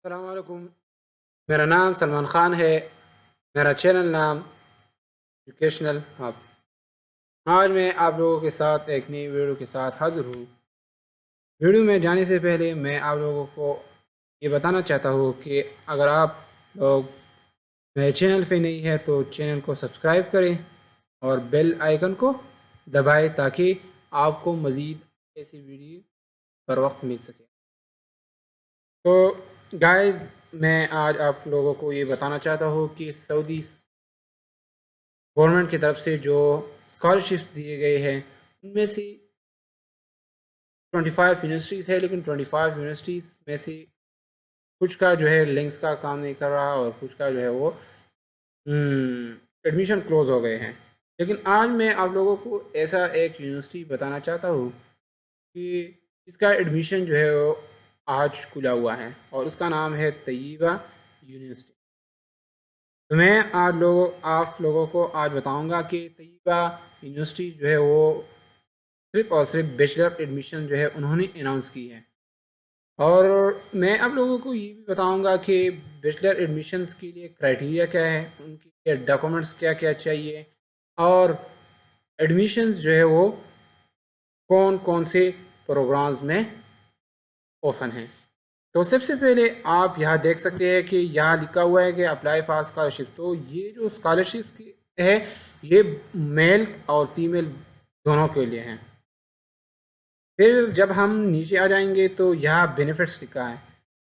अस्सलाम वालेकुम। मेरा नाम सलमान ख़ान है। मेरा चैनल नाम एजुकेशनल हब। आज मैं आप लोगों के साथ एक नई वीडियो के साथ हाज़िर हूँ। वीडियो में जाने से पहले मैं आप लोगों को ये बताना चाहता हूँ कि अगर आप लोग मेरे चैनल पे नहीं है तो चैनल को सब्सक्राइब करें और बेल आइकन को दबाएं ताकि आपको मज़ीद ऐसी वीडियो बर वक्त मिल सके। तो गाइस, मैं आज आप लोगों को ये बताना चाहता हूँ कि सऊदी गवर्नमेंट की तरफ से जो स्कॉलरशिप्स दिए गए हैं उनमें से 25 यूनिवर्सिटीज़ है, लेकिन 25 यूनिवर्सिटीज़ में से कुछ का जो है लिंक्स का काम नहीं कर रहा और कुछ का जो है वो एडमिशन क्लोज़ हो गए हैं। लेकिन आज मैं आप लोगों को ऐसा एक यूनिवर्सिटी बताना चाहता हूँ कि इसका एडमिशन जो है वो आज खुला हुआ है और उसका नाम है तैयबा यूनिवर्सिटी। तो मैं आप लोगों को आज बताऊंगा कि तैयबा यूनिवर्सिटी जो है वो सिर्फ़ और सिर्फ बैचलर एडमिशन जो है उन्होंने अनाउंस की है। और मैं आप लोगों को ये भी बताऊंगा कि बैचलर एडमिशन्स के लिए क्राइटेरिया क्या है, उनके डॉक्यूमेंट्स क्या क्या चाहिए और एडमिशन्स जो है वो कौन कौन से प्रोग्राम्स में ओपन हैं। तो सबसे पहले आप यहाँ देख सकते हैं कि यहाँ लिखा हुआ है कि अप्लाई फॉर स्कॉलरशिप। तो ये जो स्कॉलरशिप है ये मेल और फीमेल दोनों के लिए हैं। फिर जब हम नीचे आ जाएंगे तो यहाँ बेनिफिट्स लिखा है।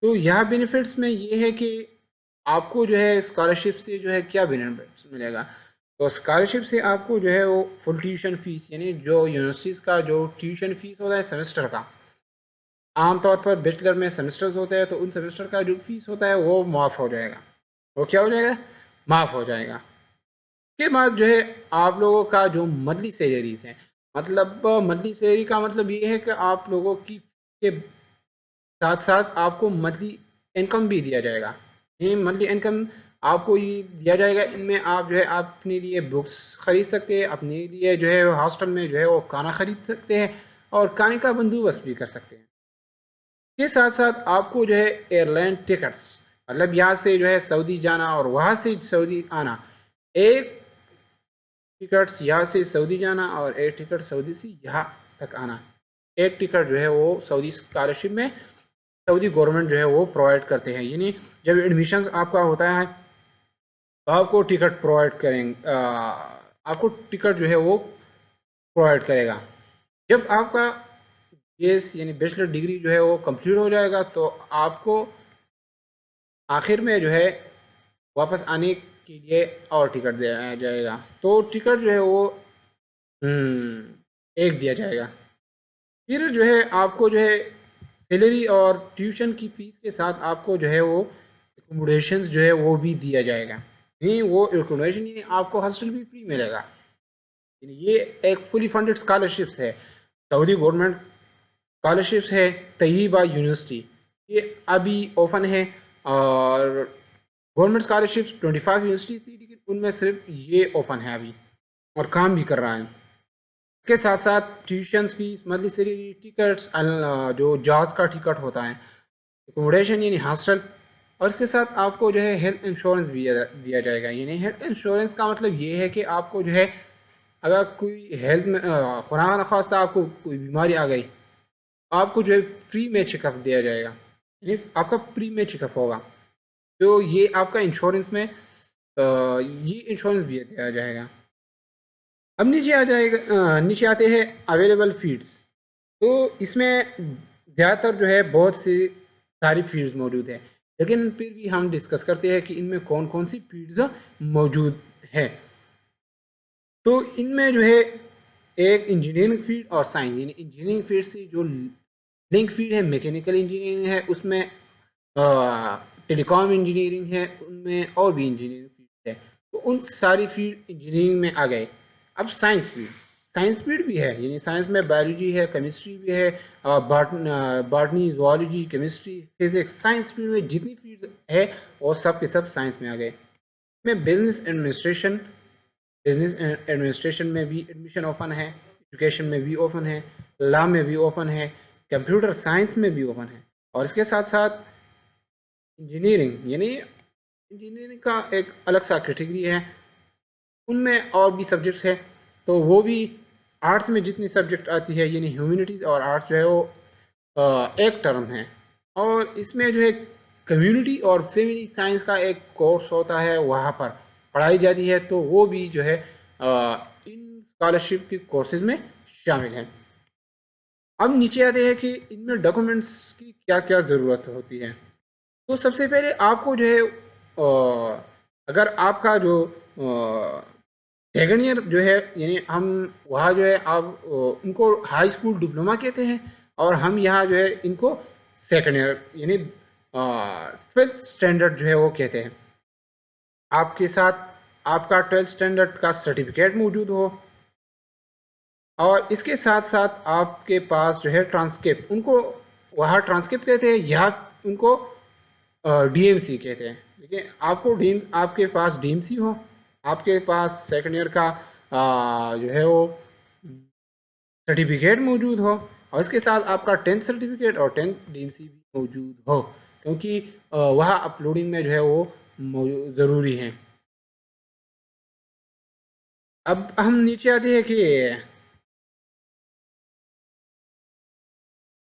तो यहाँ बेनिफिट्स में ये है कि आपको जो है स्कॉलरशिप से जो है क्या बेनिफिट्स मिलेगा। तो स्कॉलरशिप से आपको जो है वो फुल ट्यूशन फ़ीस, यानी जो यूनिवर्सिटीज़ का जो ट्यूशन फ़ीस होता है सेमेस्टर का, आमतौर पर बैचलर में सेमेस्टर्स होते हैं तो उन सेमेस्टर का जो फीस होता है वो माफ़ हो जाएगा। वो क्या हो जाएगा? माफ़ हो जाएगा। उसके बाद जो है आप लोगों का जो मंथली सैलरीज हैं, मतलब मंथली सैलरी का मतलब ये है कि आप लोगों की के साथ साथ आपको मंथली इनकम भी दिया जाएगा। ये मंथली इनकम आपको ये दिया जाएगा। इनमें आप जो है आप अपने लिए बुक्स ख़रीद सकते हैं, अपने लिए जो है हॉस्टल में जो है वो खाना ख़रीद सकते हैं और खाने का बंदोबस्त भी कर सकते हैं। के साथ साथ आपको जो है एयरलाइन टिकट्स, मतलब यहाँ से जो है सऊदी जाना और वहाँ से सऊदी आना, एक टिकट्स यहाँ से सऊदी जाना और एक टिकट सऊदी से यहाँ तक आना, एक टिकट जो है वो सऊदी स्कॉलरशिप में सऊदी गवर्नमेंट जो है वो प्रोवाइड करते हैं। यानी जब एडमिशन आपका होता है तो आपको टिकट प्रोवाइड करेंगे, आपको टिकट जो है वो प्रोवाइड करेगा। जब आपका बेस यानी बैचलर डिग्री जो है वो कंप्लीट हो जाएगा तो आपको आखिर में जो है वापस आने के लिए और टिकट दिया जाएगा। तो टिकट जो है वो एक दिया जाएगा। फिर जो है आपको जो है सैलरी और ट्यूशन की फ़ीस के साथ आपको जो है वो एकोमोडेशंस जो है वो भी दिया जाएगा। नहीं, वो एकोमोडेशन यानी आपको हॉस्टल भी फ्री मिलेगा। यानी ये एक फुली फंडेड स्कॉलरशिप्स है, सऊदी गवर्नमेंट स्कॉलरशिप्स है तैयबा यूनिवर्सिटी। ये अभी ओपन है और गवर्नमेंट स्कॉलरशिप्स 25 यूनिवर्सिटी थी, लेकिन उनमें सिर्फ ये ओपन है अभी और काम भी कर रहा है। इसके साथ साथ tuition fees, monthly salary, tickets, जो जहाज़ का टिकट होता है, एकोमोडेशन यानी हॉस्टल, और इसके साथ आपको जो है हेल्थ इंश्योरेंस भी दिया जाएगा। यानी हेल्थ इंश्योरेंस का मतलब ये है कि आपको जो है अगर कोई हेल्थ में खुदा न खास्ता आपको कोई बीमारी आ गई, आपको जो है फ्री में चेकअप दिया जाएगा। यानी आपका फ्री में चेकअप होगा। तो ये आपका इंश्योरेंस में ये इंश्योरेंस भी दिया जाएगा। अब नीचे आ जाएगा, नीचे आते हैं अवेलेबल फीड्स। तो इसमें ज़्यादातर जो है बहुत सी सारी फीड्स मौजूद है, लेकिन फिर भी हम डिस्कस करते हैं कि इनमें कौन कौन सी फीड्स मौजूद है। तो इनमें जो है एक इंजीनियरिंग फील्ड और साइंस, यानी इंजीनियरिंग फील्ड से जो लिंक फील्ड है मैकेनिकल इंजीनियरिंग है, उसमें टेलीकॉम इंजीनियरिंग है, उनमें और भी इंजीनियरिंग फील्ड है। तो उन सारी फील्ड इंजीनियरिंग में आ गए। अब साइंस फील्ड भी है, यानी साइंस में बायोलॉजी है, केमिस्ट्री भी है, botany, zoology, chemistry, physics, science field में जितनी फील्ड है वो सब के सब साइंस में आ गए। में बिजनेस एडमिनिस्ट्रेशन में भी एडमिशन ओपन है, एजुकेशन में भी ओपन है, लॉ में भी ओपन है, कंप्यूटर साइंस में भी ओपन है, और इसके साथ साथ इंजीनियरिंग यानी इंजीनियरिंग का एक अलग सा कैटेगरी है, उनमें और भी सब्जेक्ट्स हैं। तो वो भी आर्ट्स में जितनी सब्जेक्ट आती है यानी ह्यूमैनिटीज़ और आर्ट्स जो है वो एक टर्म है। और इसमें जो है कम्युनिटी और फैमिली साइंस का एक कोर्स होता है, वहाँ पर पढ़ाई जाती है। तो वो भी जो है इन स्कॉलरशिप के कोर्सेज में शामिल है। अब नीचे आते हैं कि इनमें डॉक्यूमेंट्स की क्या क्या ज़रूरत होती है। तो सबसे पहले आपको जो है अगर आपका जो सेकेंड ईयर जो है यानी हम वहाँ जो है आप उनको हाई स्कूल डिप्लोमा कहते हैं, और हम यहाँ जो है इनको सेकेंड ईयर यानी 12th स्टैंडर्ड जो है वो कहते हैं। आपके साथ आपका 12th स्टैंडर्ड का सर्टिफिकेट मौजूद हो, और इसके साथ साथ आपके पास जो है ट्रांसक्रिप्ट, उनको वहाँ ट्रांसक्रिप्ट कहते हैं, यहाँ उनको डीएमसी कहते हैं। देखिए आपको आपके पास डीएमसी हो, आपके पास सेकेंड ईयर का जो है वो सर्टिफिकेट मौजूद हो, और इसके साथ आपका 10th सर्टिफिकेट और 10th डीएमसी भी मौजूद हो, क्योंकि वह अपलोडिंग में जो है वो ज़रूरी है। अब हम नीचे आते हैं कि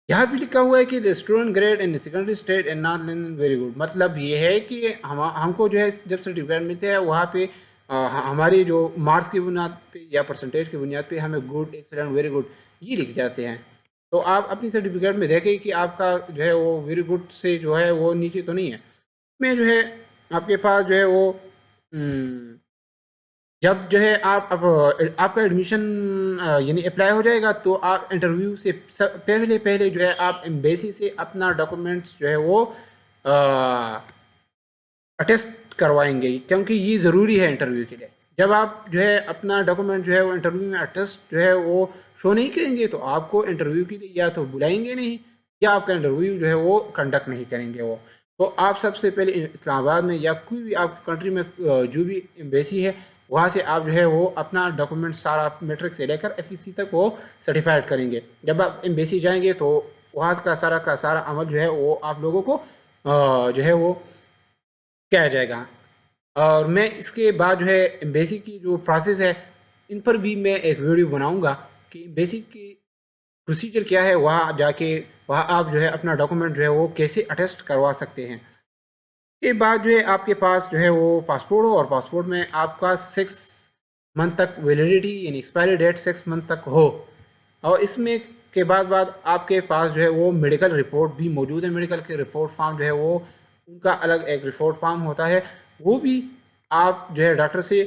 यहाँ भी लिखा हुआ है कि the student grade in secondary state and not very good. मतलब ये है कि हमको जो है जब सर्टिफिकेट मिलते हैं वहाँ पे हमारी जो मार्क्स की बुनियाद पे या परसेंटेज की बुनियाद पे हमें गुड, एक्सीलेंट, वेरी गुड ये लिख जाते हैं। तो आप अपनी सर्टिफिकेट में देखें कि आपका जो है वो वेरी गुड से जो है वो नीचे तो नहीं है। इसमें जो है आपके पास जो है वो जब जो है आप अब आपका एडमिशन यानी अप्लाई हो जाएगा, तो आप इंटरव्यू से पहले पहले जो है आप एम्बेसी से अपना डॉक्यूमेंट्स जो है वो अटेस्ट करवाएंगे, क्योंकि ये ज़रूरी है इंटरव्यू के लिए। जब आप जो है अपना डॉक्यूमेंट जो है वो इंटरव्यू में अटेस्ट जो है वो शो नहीं करेंगे, तो आपको इंटरव्यू के लिए या तो बुलाएंगे नहीं, या आपका इंटरव्यू जो है वो कंडक्ट नहीं करेंगे वो। तो आप सबसे पहले इस्लामाबाद में या कोई भी आपकी कंट्री में जो भी एम्बेसी है, वहाँ से आप जो है वो अपना डॉक्यूमेंट सारा मैट्रिक से लेकर एफईसी तक वो सर्टिफाइड करेंगे। जब आप एम्बेसी जाएंगे तो वहाँ का सारा अमल जो है वो आप लोगों को जो है वो किया जाएगा। और मैं इसके बाद जो है एम्बेसी की जो प्रोसेस है, इन पर भी मैं एक वीडियो बनाऊंगा कि एम्बेसी की प्रोसीजर क्या है, वहाँ जाके वहाँ आप जो है अपना डॉक्यूमेंट जो है वो कैसे अटेस्ट करवा सकते हैं। के बाद जो है आपके पास जो है वो पासपोर्ट हो, और पासपोर्ट में आपका 6 मंथ तक वैलिडिटी यानी एक्सपायरी डेट 6 मंथ तक हो, और इसमें के बाद आपके पास जो है वो मेडिकल रिपोर्ट भी मौजूद है। मेडिकल के रिपोर्ट फॉर्म जो है वो उनका अलग एक रिपोर्ट फॉर्म होता है, वो भी आप जो है डॉक्टर से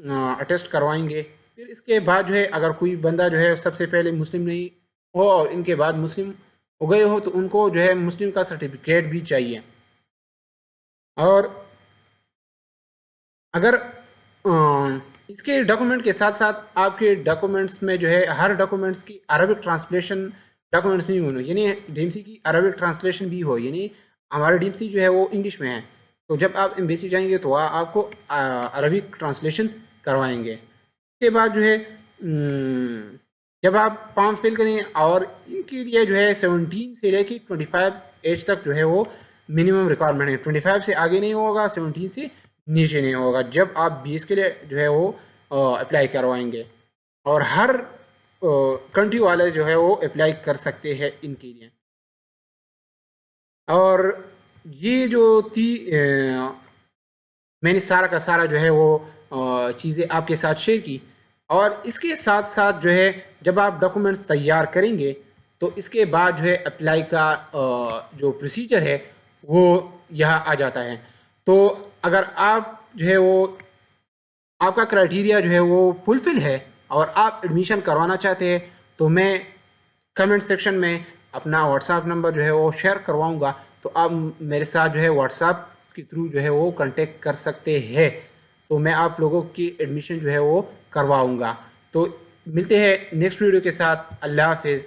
अटेस्ट करवाएंगे। फिर इसके बाद जो है अगर कोई बंदा जो है सबसे पहले मुस्लिम नहीं हो और इनके बाद मुस्लिम हो गए हो, तो उनको जो है मुस्लिम का सर्टिफिकेट भी चाहिए। और अगर इसके डॉक्यूमेंट के साथ साथ आपके डॉक्यूमेंट्स में जो है हर डॉक्यूमेंट्स की अरबिक ट्रांसलेशन डॉक्यूमेंट्स भी हो, यानी डीएमसी की अरबिक ट्रांसलेशन भी हो, यानी हमारा डीएमसी जो है वो इंग्लिश में है। तो जब आप एम्बेसी जाएंगे तो वहाँ आपको अरबिक ट्रांसलेशन करवाएंगे। उसके बाद जो है जब आप फॉर्म फिल करें, और इनके लिए जो है 17 से लेकर 25 एज तक जो है वो मिनिमम रिक्वायरमेंट है। 25 से आगे नहीं होगा, 17 से नीचे नहीं होगा जब आप 20 के लिए जो है वो अप्लाई करवाएंगे। और हर कंट्री वाले जो है वो अप्लाई कर सकते हैं इनके लिए। और ये जो थी मैंने सारा का सारा जो है वो चीज़ें आपके साथ शेयर की। और इसके साथ साथ जो है जब आप डॉक्यूमेंट्स तैयार करेंगे, तो इसके बाद जो है अप्लाई का जो प्रोसीजर है वो यहाँ आ जाता है। तो अगर आप जो है वो आपका क्राइटेरिया जो है वो फुलफिल है और आप एडमिशन करवाना चाहते हैं, तो मैं कमेंट सेक्शन में अपना व्हाट्सएप नंबर जो है वो शेयर करवाऊँगा। तो आप मेरे साथ जो है व्हाट्सएप के थ्रू जो है वो कांटेक्ट कर सकते हैं, तो मैं आप लोगों की एडमिशन जो है वो करवाऊँगा। तो मिलते हैं नेक्स्ट वीडियो के साथ। अल्लाह हाफिज़।